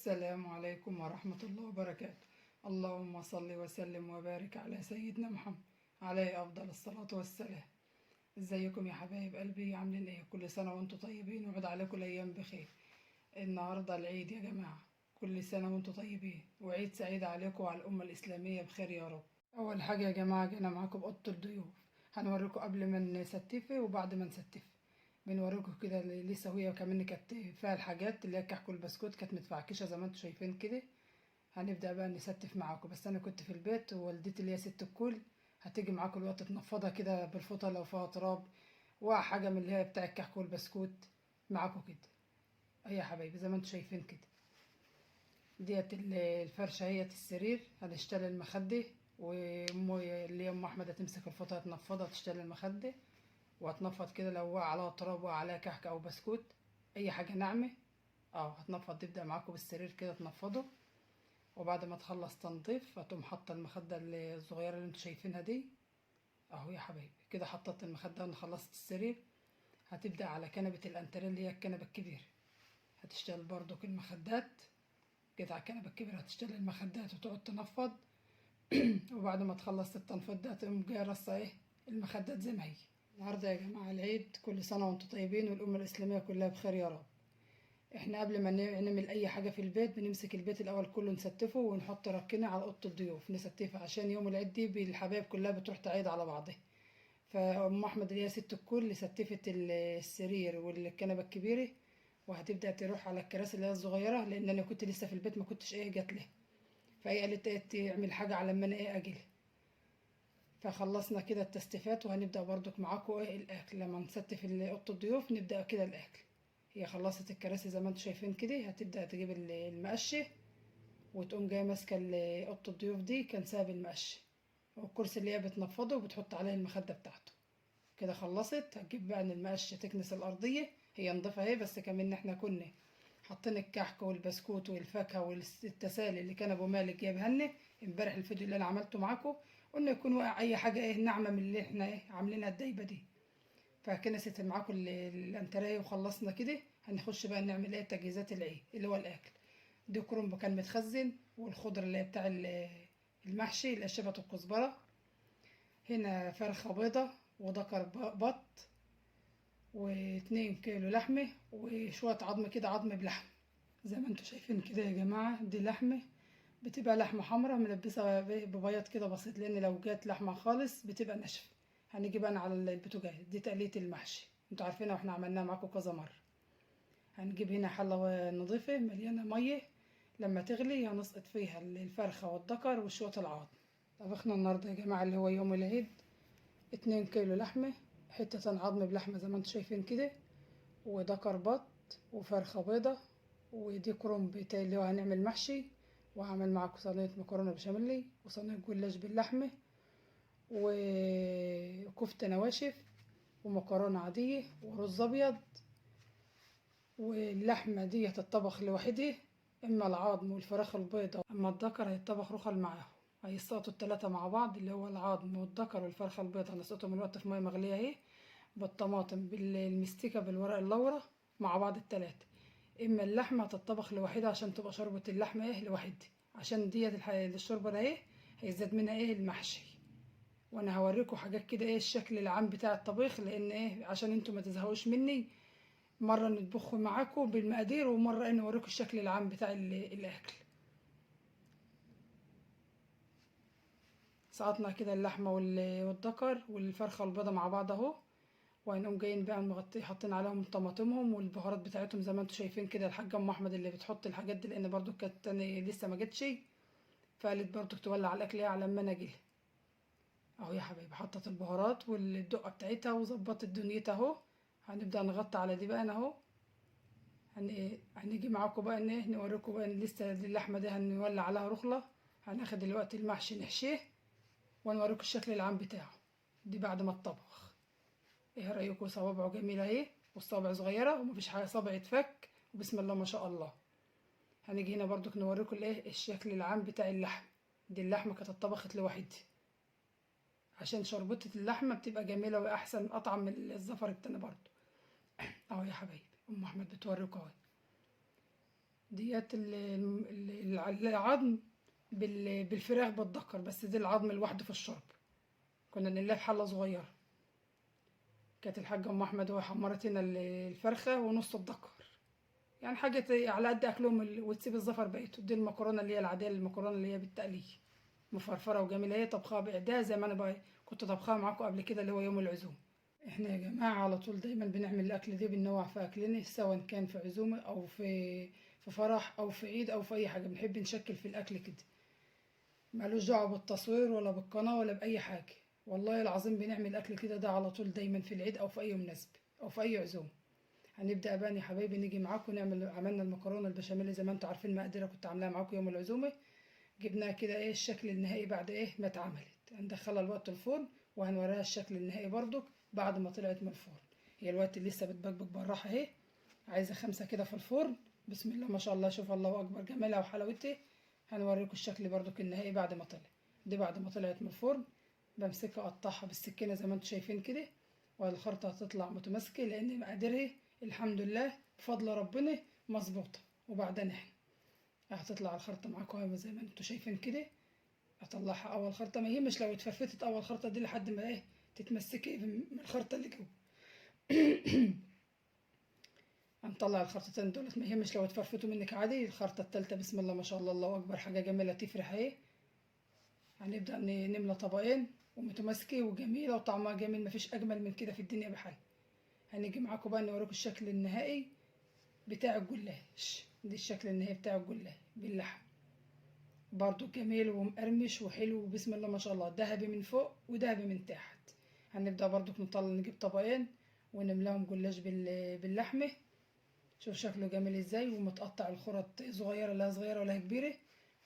السلام عليكم ورحمة الله وبركاته. اللهم صل وسلم وبارك على سيدنا محمد عليه أفضل الصلاة والسلام. ازيكم يا حبايب قلبي، عاملين ايه؟ كل سنة وانتم طيبين وعود عليكم الأيام بخير. النهاردة العيد يا جماعة، كل سنة وانتم طيبين وعيد سعيد عليكم وعلى الأمة الإسلامية بخير يا رب. أول حاجة يا جماعة، جينا معاكم بأوضة الضيوف. هنوريكم قبل ما نستفه وبعد ما نستفه. بنوريكم كده اللي لسه وهي كمان كانت فيها الحاجات اللي هي الكحك والبسكوت، كانت متفعكشه زي ما انتم شايفين كده. هنبدا بقى نستف معاكم، بس انا كنت في البيت ووالدتي اللي هي ست الكل هتيجي معاكم الوقت تنفضها كده بالفوطه لو فيها تراب وحاجه من اللي هي بتاع الكحك والبسكوت معاكم كده. اهي يا حبايبي زي ما انتم شايفين كده، ديت الفرشه، هي السرير. هنشتري المخده، اللي هي ام احمد هتمسك الفوطه تنفضها، تشتري المخده وهتنفض كده لو وقع عليها تراب، وقع عليها كحك او بسكوت اي حاجه ناعمه. هتنفض، تبدا معاكم بالسرير كده تنفضه. وبعد ما تخلص تنظيف هتقوم حاطه المخده الصغيره اللي انتوا شايفينها دي. اهو يا حبايبي كده حطيت المخده وانا خلصت السرير. هتبدا على كنبه الانتريه اللي هي الكنبه الكبيره، هتشتغل برضو المخدات كده. على الكنبه الكبيره هتشتغل المخدات وتقعد تنفض. وبعد ما تخلص التنفيض ده تقوم جايه رصه المخدات زي ما هي. النهارده يا جماعه العيد، كل سنه وانتم طيبين والامه الاسلاميه كلها بخير يا رب. احنا قبل ما نعمل اي حاجه في البيت بنمسك البيت الاول كله نستفه ونحط ركنه على اوضه الضيوف نستفها، عشان يوم العيد دي الحبايب كلها بتروح تعيد على بعضها. فام احمد اللي هي ست الكل ستفت السرير والكنبه الكبيره، وهتبدا تروح على الكراسي اللي هي الصغيره، لان انا كنت لسه في البيت ما كنتش جات لها. فهي قالت تعمل حاجه على ما انا اجي. فخلصنا كده التستيفات، وهنبدأ برضك معاكم الأكل. لما نستف أوضة الضيوف نبدأ كده الأكل. هي خلصت الكراسي زي ما انتم شايفين كده، هتبدأ تجيب المقشة وتقوم جاية ماسكة أوضة الضيوف دي، كان ساب المقشة والكرسي اللي هي بتنفضه وبتحط عليه المخدة بتاعته. كده خلصت، هتجيب بقى ان المقشة تكنس الأرضية. هي نضيفة اهي، بس كمان احنا كنا حاطين الكحك والبسكوت والفاكهة والتسالي اللي كان ابو مالك جايبها لنا امبارح. الفيديو اللي انا عملته معاكم قلنا يكون واقع اي حاجة ناعمة من اللي احنا عاملينها الدايبة دي. فكنست معاكم الانتريه وخلصنا كده. هنخش بقى نعمل تجهيزات العيد اللي هو الاكل. دي كرنب كان متخزن، والخضر اللي هي بتاع المحشي اللي هي شبت الكزبرة. هنا فرخة بيضة وذكر بط، و2 كيلو لحمة وشوية عظم كده، عظم بلحم زي ما انتوا شايفين كده يا جماعة. دي لحمة بتبقى لحمة حمرا ملبسة ببياض كده بسيط، لان لو جات لحمة خالص بتبقى ناشفة. هنيجي بقى على البوتاجاز، دي تقلية المحشي انتوا عارفينها واحنا عملناها معاكم كذا مرة. هنجيب هنا حلة نظيفة مليانة مية، لما تغلي هنسقط فيها الفرخة والذكر وشوية العظم. طبخنا النهاردة يا جماعة اللي هو يوم العيد 2 كيلو لحمة، حتة عظم بلحمة زي ما انتوا شايفين كده، وذكر بط وفرخة بيضة، ودي كرنب اللي هو هنعمل محشي. وهعمل معاكم صينية مكرونة بشاميل وصينية جلاش باللحمة وكفتة نواشف ومكرونة عادية ورز أبيض. واللحمة دي هتطبخ لوحدها، إما العظم والفراخ البيضة، أما الذكر هيتطبخ رخل معاهم. هيسقطوا التلاتة مع بعض، اللي هو العظم والذكر والفرخة البيضة هنسقطهم الوقت في مية مغلية اهي، بالطماطم بالمستكة بالورق اللورة مع بعض التلاتة. اما اللحمة هتطبخ لوحدها عشان تبقى شوربة اللحمة لوحدها، عشان ديت الشوربة ده هيزاد منها المحشي. وانا هوريكم حاجات كده الشكل العام بتاع الطبيخ، لان عشان انتوا ما تزهقوش مني، مرة نطبخه معاكم بالمقادير ومرة نوريكم الشكل العام بتاع الاكل. سقطنا كده اللحمة والذكر والفرخة البيضة مع بعض اهو. وهنقوم جايين بقى مغطي حاطين عليهم طماطمهم والبهارات بتاعتهم زي ما انتوا شايفين كده. الحاجه ام احمد اللي بتحط الحاجات دي، لان برضو كانت تاني لسه ما جتش، فقالت برضو تولع على الاكل على ما انا اجي. اهو يا حبايبي حطت البهارات والدقه بتاعتها وظبطت دنيتها اهو. هنبدا نغطي على دي بقى اهو. هنيجي معاكم بقى نوريكم بقى ان لسه اللحمه دي هنولع عليها رخله. هناخد دلوقتي المحشي نحشيه ونوريكم الشكل العام بتاعه دي بعد ما الطبخ. ايه رايكم؟ صوابعه جميله اهي، والصابع صغيره ومفيش حاجه صابع يتفك، وبسم الله ما شاء الله. هنيجي هنا برضو نوريكم الشكل العام بتاع اللحم. دي اللحمه كانت اتطبخت لوحدها، عشان شربتة اللحمه بتبقى جميله واحسن اطعم من الزفر التاني برضو. اهو يا حبايبي ام احمد بتوريكم اهو. ديت العظم بالفراخ بتدكر، بس دي العظم لوحده في الشرب. كنا نقليها في حله صغيره. كانت الحاجه ام احمد وهي حمرت لنا الفرخه ونص الدكر، يعني حاجه على قد اكلهم وتسيب الزفر بقيته. دي المكرونه اللي هي العاديه، المكرونه اللي هي بالتقليه مفرفره وجميله، هي طبخها باعداد زي ما انا بقى كنت طبخها معاكم قبل كده، اللي هو يوم العزومه. احنا يا جماعه على طول دايما بنعمل الاكل دي، بننوع في اكلنا، سواء كان في عزومه او في فرح او في عيد او في اي حاجه. بنحب نشكل في الاكل كده، مالوش دعوه بالتصوير ولا بالقناه ولا باي حاجه. والله العظيم بنعمل اكل كده ده على طول دايما في العيد او في اي مناسبه او في اي عزومه. هنبدا بقى يا حبايبي، نيجي معاكم نعمل. عملنا المكرونه البشاميل زي ما انتم عارفين، مقاديرها كنت عاملاها معاكم يوم العزومه. جبناها كده ايه الشكل النهائي بعد ايه ما اتعملت. هندخلها الوقت الفرن وهنوريها الشكل النهائي برضك بعد ما طلعت من الفرن. هي الوقت اللي لسه بتبكبك بالراحه اهي، عايزه 5 كده في الفرن. بسم الله ما شاء الله، شوف الله اكبر جمالها وحلاوتها. هنوريكم الشكل برضك النهائي بعد ما طلع. دي بعد ما طلعت من الفرن بمسكها اقطعها بالسكينه زي ما انتم شايفين كده، والخرطه هتطلع متماسكه لان مقاديرها الحمد لله بفضل ربنا مظبوطه. وبعدين احنا هتطلع الخرطه معاكم اهي زي ما انتم شايفين كده. اطلعها اول خرطه، ما يهمش لو اتفرفتت اول خرطه دي لحد ما ايه تتمسكي من الخرطه اللي جوه. هنطلع الخرطتين دولت، ما يهمش لو اتفرفتوا منك عادي. الخرطه التالتة بسم الله ما شاء الله، الله اكبر، حاجه جميله تفرح اهي. هنبدا نملى طبقين ومتماسكه وجميله وطعمها جميل، مفيش اجمل من كده في الدنيا بحال. هنيجي معاكم بقى نوريكم الشكل النهائي بتاع الجلاش. دي الشكل النهائي بتاع الجلاش باللحم، برضو جميل ومقرمش وحلو وبسم الله ما شاء الله، ذهبي من فوق وذهبي من تحت. هنبدأ برضو نطلع نجيب طبقين ونملاهم جلاش باللحمة. شوف شكله جميل ازاي، ومتقطع الخرط صغيرة، لا صغيرة ولا كبيرة،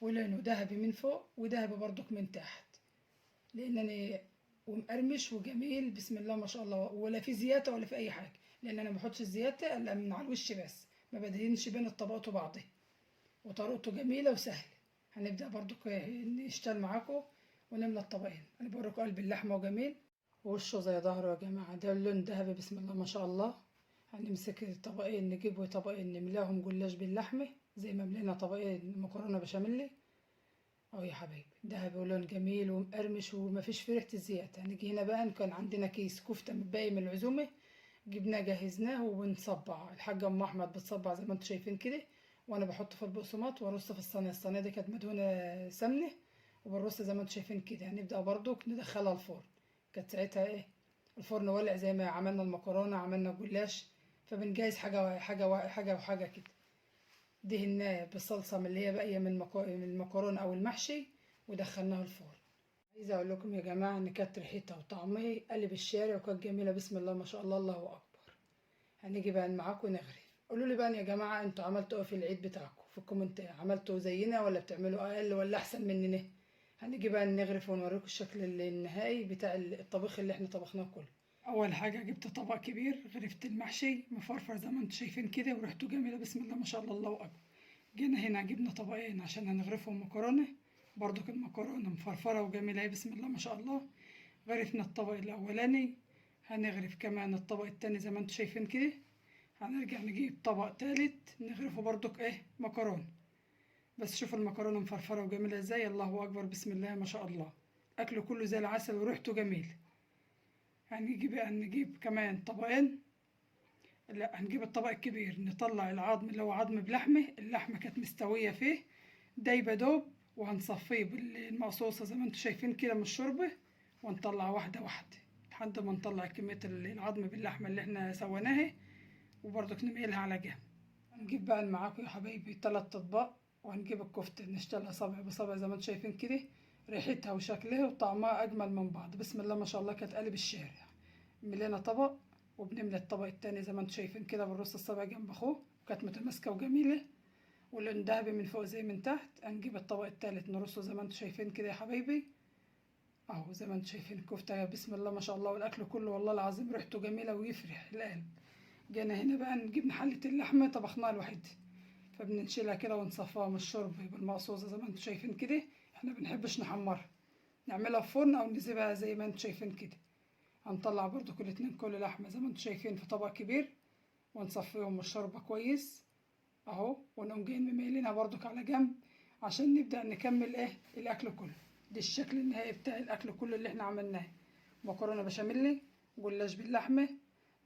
ولونه ذهبي من فوق وذهبي برضو من تحت، لأنني ومقرمش وجميل بسم الله ما شاء الله، ولا في زيادة ولا في أي حاجة، لأن أنا ما بحطش الزيادة إلا من على الوش بس، ما بدهنش بين الطبقات وبعضها. وطريقته جميلة وسهلة. هنبدأ برضو نشتغل معاكم ونملى الطبقين. انا بوريكم قلب اللحمة وجميل ووشه زي ظهره يا جماعة، ده اللون ذهبي بسم الله ما شاء الله. هنمسك الطبقين، نجيب طبقين نملاهم جلاش باللحمة زي ما ملينا طبقين مكرونة بشاميل اهو يا حبايبي، ذهبي ولون جميل ومقرمش ومفيش في ريحة الزيادة. هنيجي هنا بقى، كان عندنا كيس كفتة متبقي من العزومة، جبناه جهزناه وبنصبع. الحاجة ام احمد بتصبع زي ما انتم شايفين كده، وانا بحط في البقسماط وارص في الصينيه. الصينيه دي كانت مدهونه سمنه وبالرص زي ما انتم شايفين كده. هنبدا برضو ندخلها الفرن. كانت ساعتها ايه الفرن ولع زي ما عملنا المكرونه عملنا جلاش، فبنجهز حاجه وحاجه كده. دهناه بالصلصه من اللي هي باقيه من المكرونه او المحشي ودخلناها الفرن. عايزه اقول لكم يا جماعه ان كانت ريحتها وطعمها قلب الشارع وكانت جميله بسم الله ما شاء الله، الله اكبر. هنيجي بقى معاكم نغرف. قولوا لي بقى يا جماعه، انتوا عملتوا ايه في العيد بتاعكم في الكومنتات؟ عملتوا زينا ولا بتعملوا اقل ولا احسن مننا؟ هنيجي بقى نغرف ونوريكم الشكل النهائي بتاع الطبيخ اللي احنا طبخناه كله. اول حاجه جبت طبق كبير، غرفت المحشي مفرفر زي ما انتم شايفين كده وريحته جميله بسم الله ما شاء الله، الله اكبر. جينا هنا جبنا طبقين عشان هنغرفهم مكرونه، برضو المكرونه مفرفره وجميله بسم الله ما شاء الله. غرفنا الطبق الاولاني، هنغرف كمان الطبق التاني زي ما انتم شايفين كده. هنرجع نجيب طبق تالت نغرفه برضك ايه مكرونه. بس شوف المكرونه مفرفره وجميله ازاي، الله اكبر بسم الله ما شاء الله. اكله كله زي العسل وريحته جميل. هنجيب كمان طبقين. لا، هنجيب الطبق الكبير نطلع العظم اللي هو عظم بلحمه، اللحمه كانت مستويه فيه دايبه دوب، وهنصفيه بالمقصوصه زي ما انتم شايفين كده من الشوربه، ونطلع واحده واحده لحد ما نطلع كميه العظم باللحمه اللي احنا سويناها، وبرضك نميلها على جنب. هنجيب بقى معاكم يا حبايبي 3 اطباق، وهنجيب الكفته نشتغلها صبع بصبع زي ما انتم شايفين كده. ريحتها وشكلها وطعمها اجمل من بعض بسم الله ما شاء الله، كانت قلب الشارع. ملينا طبق وبنملى الطبق التاني زي ما انتم شايفين كده، بنرص الصبع جنب اخوه، وكانت متماسكه وجميله واللون ذهبي من فوق زي من تحت. هنجيب الطبق التالت نرصه زي ما انتم شايفين كده يا حبايبي اهو، زي ما انتم شايفين الكفته بسم الله ما شاء الله، والاكل كله والله العظيم ريحته جميله ويفرح القلب. جينا هنا بقى نجيب حلة اللحمة طبخناها لوحدها، فبنشيلها كده ونصفاها من الشرب بالمقصوصة زي ما انتم شايفين كده. احنا بنحبش نحمرها، نعملها في فرن او نسيبها زي ما انتم شايفين كده. هنطلع برضو كل 2 كل لحمة زي ما انتم شايفين في طبق كبير، ونصفيهم من الشوربة كويس. اهو، ونقوم جايين مميلينها برضك على جنب عشان نبدأ نكمل ايه الاكل كله. ده الشكل النهائي بتاع الاكل كله اللي احنا عملناه: مكرونه بشاميل، جلاش باللحمه،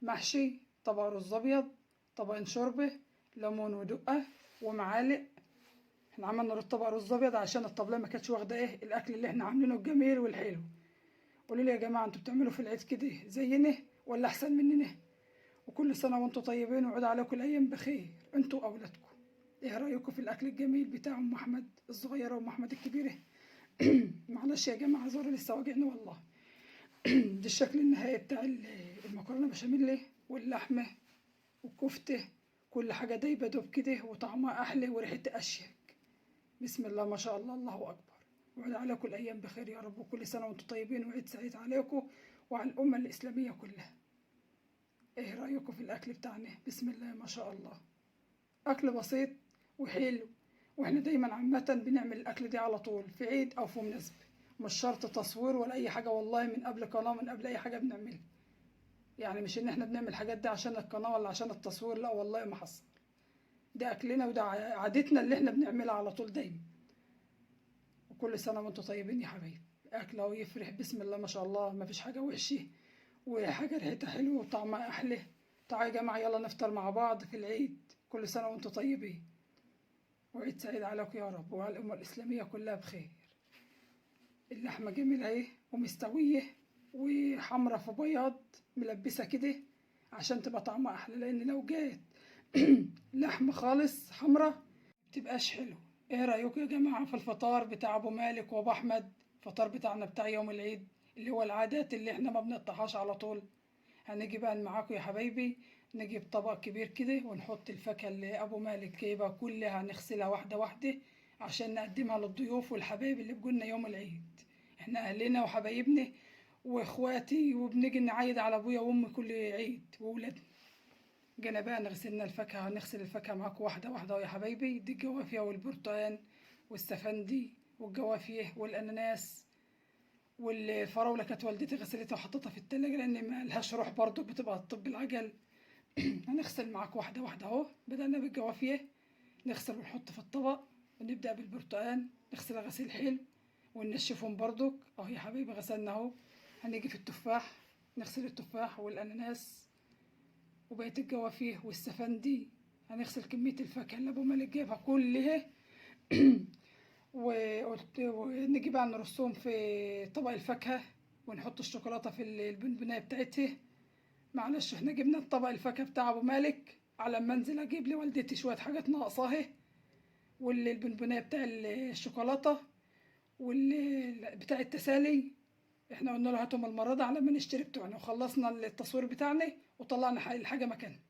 محشي، طبق رز ابيض، طبقين شوربه، ليمون ودقه ومعالق. احنا عملنا طبق رز ابيض عشان الطبلة ما كانتش واخده ايه الاكل اللي احنا عاملينه الجميل والحلو. قولوا لي يا جماعه، انتوا بتعملوا في العيد كده زينا ولا احسن مننا؟ وكل سنه وانتوا طيبين، وعود عليكم الايام بخير انتوا واولادكم. ايه رايكم في الاكل الجميل بتاع ام احمد الصغيره وام احمد الكبيره؟ معلش يا جماعه، زوري لسه واجعني والله. دي الشكل النهائي بتاع المكرونه بشاميل واللحمه والكفته، كل حاجه دايبه دوب كده وطعمها احلى وريحتها اشيك. بسم الله ما شاء الله، الله اكبر. وعد عليكم الايام بخير يا رب، وكل سنه وانتم طيبين، وعيد سعيد عليكم وعلى الامه الاسلاميه كلها. ايه رايكم في الاكل بتاعنا؟ بسم الله ما شاء الله، اكل بسيط وحلو. واحنا دايما عامه بنعمل الاكل دي على طول في عيد او في مناسبه، مش شرط تصوير ولا اي حاجه والله، من قبل قناه، من قبل اي حاجه بنعملها. يعني مش ان احنا بنعمل الحاجات دي عشان القناه ولا عشان التصوير، لا والله ما حصل. ده اكلنا وده عادتنا اللي احنا بنعملها على طول دايما. وكل سنه وانتم طيبين يا حبايبي. اكل اهو يفرح، بسم الله ما شاء الله، ما فيش حاجه وحشه، وحاجه ريحتها حلوه وطعمها احلى. تعالوا يا جماعه يلا نفطر مع بعض في العيد، كل سنه وانتم طيبين، وعيد سعيد عليكم يا رب وعلى الامه الاسلاميه كلها بخير. اللحمه جميله اهي ومستويه وحمرة في بياض، ملبسه كده عشان تبقى طعمها احلى، لان لو جات لحمه خالص حمرة متبقاش حلو. ايه رايكم يا جماعه في الفطار بتاع ابو مالك وابو احمد؟ الفطار بتاعنا بتاع يوم العيد اللي هو العادات اللي احنا ما بنقطعهاش على طول. هنيجي بقى معاكم يا حبايبي، نجيب طبق كبير كده ونحط الفاكهه اللي ابو مالك جايبها كلها، نغسلها واحده واحده عشان نقدمها للضيوف والحبايب اللي بيجولنا يوم العيد. احنا اهلنا وحبايبنا واخواتي، وبنيجي نعيد على ابويا وامي كل عيد وولادنا. جينا بقى نغسلنا الفاكهة، هنغسل الفاكهة معاكم واحدة واحدة يا حبايبي. دي الجوافية والبرتقال والسفندي والجوافية والأناناس والفراولة، كانت والدتي غسلتها وحطتها في التلاجة لأن ما لهاش روح برضه، بتبقى طب العجل. هنغسل معاكم واحدة واحدة أهو. بدأنا بالجوافية، نغسل ونحط في الطبق، ونبدأ بالبرتقال نغسلها غسيل حلو وننشفهم برضك أهو يا حبايبي، غسلنا أهو. هنيجي في التفاح، نغسل التفاح والأناناس وبقية الجوافيه والسفندي. هنغسل كمية الفاكهة اللي أبو مالك جايبها كلها ونيجي بقى نرصهم في طبق الفاكهة، ونحط الشوكولاتة في البنبناية بتاعتها. معلش احنا جبنا طبق الفاكهة بتاع أبو مالك على ما انزل اجيب لوالدتي شوية حاجات ناقصاها، والبنبناية بتاع الشوكولاتة بتاع التسالي. احنا قلنا له هاتهم المرة دي على ما نشتري بتوعنا، وخلصنا التصوير بتاعنا وطلعنا الحاجة مكانها.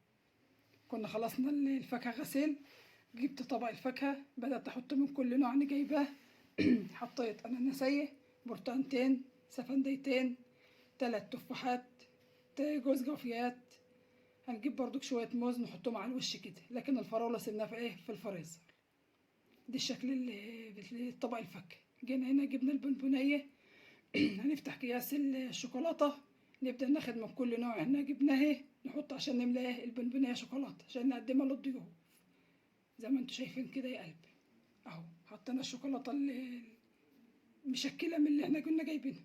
كنا خلصنا الفاكهة غسيل، جبت طبق الفاكهة، بدأت أحط من كل نوع أنا جايباه. حطيت أناناسية، برتقانتين، سفنديتين، 3 تفاحات، جوز جافيات. هنجيب برضو شوية موز نحطهم على الوش كده، لكن الفراولة سيبناها في ايه في الفريزر. دي الشكل اللي طبق الفاكهة. جينا هنا جبنا البونبونية. هنفتح اكياس الشوكولاتة، نبدأ ناخد من كل نوع احنا جبناه نحط عشان نملى ايه البونبونية شوكولاتة عشان نقدمها للضيوف زي ما انتوا شايفين كده يا قلبي. اهو حطينا الشوكولاتة اللي مشكلة من اللي احنا كنا جايبينها.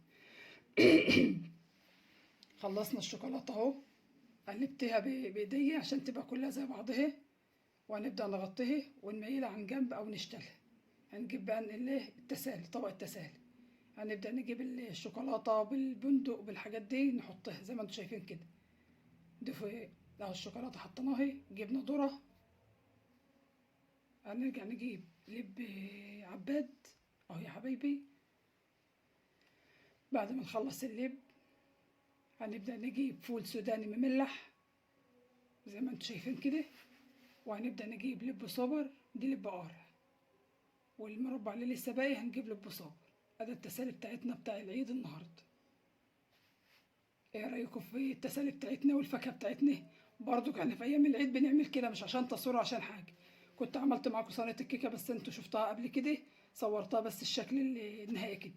خلصنا الشوكولاتة اهو، قلبتها بايديا عشان تبقى كلها زي بعضها، وهنبدأ نغطيها ونميلها عن جنب او نشتلها. هنجيب بقى التسالي، طبق التسالي. هنبدأ نجيب الشوكولاتة بالبندق بالحاجات دي نحطها زي ما انتوا شايفين كده. دي في الشوكولاتة حطيناها. جبنا ذرة، هنرجع نجيب لب عباد اهو يا حبايبي. بعد ما نخلص اللب هنبدأ نجيب فول سوداني مملح زي ما انتوا شايفين كده، وهنبدأ نجيب لب صبر، دي لب قارع، والمربع اللي لسه باقي هنجيب لب صبر. ادي التسالي بتاعتنا بتاع العيد النهارده. ايه رايكم في التسالي بتاعتنا والفاكهه بتاعتنا؟ برضو احنا في ايام العيد بنعمل كده، مش عشان تصوير عشان حاجه. كنت عملت معاكم صينيه الكيكه بس انتوا شفتها قبل كده، صورتها بس الشكل النهائي كده،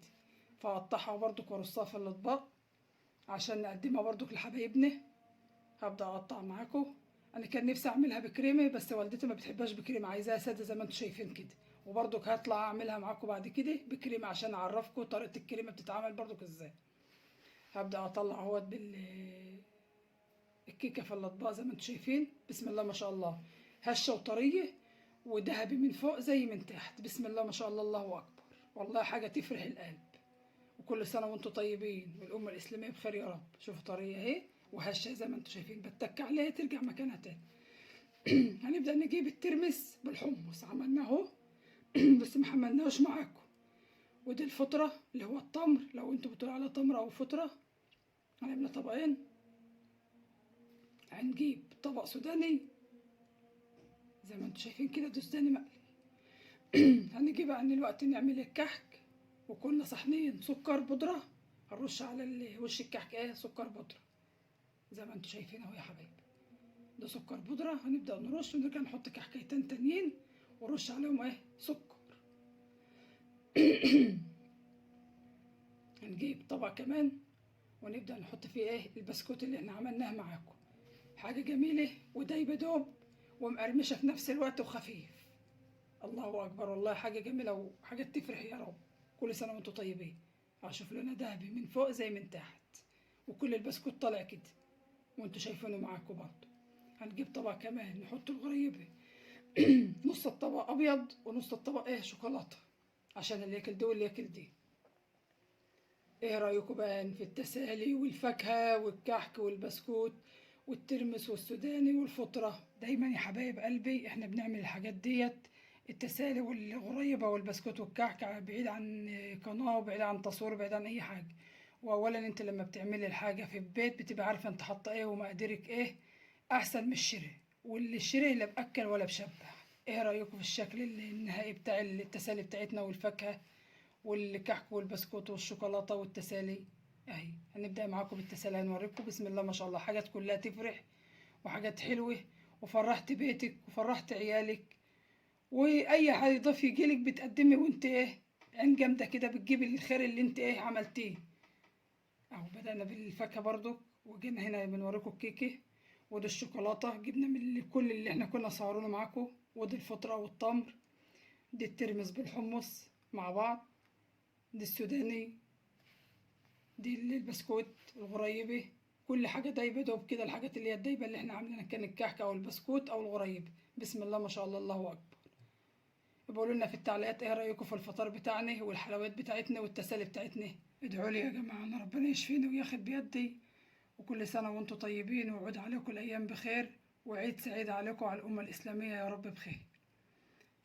فاقطعها برضو وارصها في الاطباق عشان نقدمها برضو لحبايبنا. هبدا اقطع معاكم. انا كان نفسي اعملها بكريمه، بس والدتي ما بتحبهاش بكريمه، عايزاها ساده زي ما انتم شايفين كده. وبرضك هطلع اعملها معاكم بعد كده بكريمه عشان اعرفكم طريقه الكريمه بتتعمل برضك ازاي. هبدا اطلع اهوت الكيكه في الاطباق زي ما انتم شايفين. بسم الله ما شاء الله، هشه وطريه وذهبي من فوق زي من تحت. بسم الله ما شاء الله، الله اكبر. والله حاجه تفرح القلب. وكل سنه وانتم طيبين والامه الاسلاميه بخير يا رب. شوفوا طريه اهي وهشه زي ما انتم شايفين، بتك عليها ترجع مكانها تاني. هنبدا نجيب الترمس بالحمص، عملناه اهو. بس ما حملناهوش معاكم. ودي الفطره اللي هو التمر، لو انتوا بتقولوا على تمر او فطره. هنعمل طبقين. هنجيب طبق سوداني زي ما انتوا شايفين كده، ده سوداني مقلي. هنيجي بقى دلوقتي نعمل الكحك. وكنا صحنين سكر بودرة، هنرش على وش الكحك ايه سكر بودرة زي ما انتوا شايفين اهو يا حبايبي. ده سكر بودرة، هنبدأ نرش ونرجع نحط كحكيتين تانيين ونرش عليهم ايه سكر. هنجيب طبق كمان ونبدأ نحط فيه ايه البسكوت اللي احنا عملناه معاكم. حاجة جميلة ودايبة دوب ومقرمشة في نفس الوقت وخفيف. الله أكبر، والله حاجة جميلة وحاجة تفرح يا رب. كل سنة وانتم طيبين. هشوف لنا دهبي من فوق زي من تحت، وكل البسكوت طالع كده وانتوا شايفينه معاكم برضه. هنجيب طبق كمان نحط الغريبة. نص الطبق أبيض ونص الطبق ايه شوكولاتة، عشان اللي ياكل دي واللي ياكل دي. ايه رأيكم بقى في التسالي والفاكهة والكحك والبسكوت والترمس والسوداني والفطرة؟ دايما يا حبايب قلبي احنا بنعمل الحاجات ديت، التسالي والغريبة والبسكوت والكحك، بعيد عن قناة وبعيد عن تصوير وبعيد عن اي حاجة. واولا انت لما بتعملي الحاجة في البيت بتبقى عارفة انت حاطة ايه ومقاديرك ايه، احسن من الشراء. واللي الشراء لا بأكل ولا بشبع. ايه رأيكم في الشكل النهائي بتاع التسالي بتاعتنا والفاكهة والكحك والبسكوت والشوكولاته والتسالي؟ اهي هنبدا معاكم بالتسالي. هنوريكم بسم الله ما شاء الله حاجات كلها تفرح وحاجات حلوه، وفرحت بيتك وفرحت عيالك. واي حد يضيف يجيلك بتقدمي وانت ايه عين جامده كده، بتجيبي الخير اللي انت ايه عملتيه. اهو بدانا بالفاكهه برضو، وجينا هنا بنوريكم الكيكه. ودي الشوكولاته جبنا من كل اللي احنا كنا صورونه معاكم. ودي الفطره والتمر. دي الترمس بالحمص مع بعض. دي السوداني. دي البسكوت الغريبة. كل حاجة دايبة دوب كده، الحاجات اللي هي الدايبة اللي احنا عاملينها كان الكحك او البسكوت او الغريبة. بسم الله ما شاء الله، الله اكبر. بقولوا لنا في التعليقات ايه رأيكم في الفطار بتاعنا والحلويات بتاعتنا والتسالي بتاعتنا. ادعوا لي يا جماعة ان ربنا يشفيني وياخد بيدي. وكل سنة وانتم طيبين، ويعود عليكم الايام بخير، وعيد سعيد عليكم وعلى الامة الاسلامية يا رب بخير.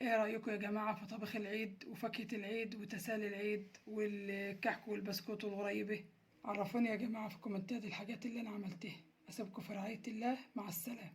ايه رأيكم يا جماعة في طبخ العيد وفاكهة العيد وتسالي العيد والكحك والبسكوت والغريبة؟ عرفوني يا جماعة في الكومنتات الحاجات اللي أنا عملتها. أسيبكم في رعاية الله، مع السلامة.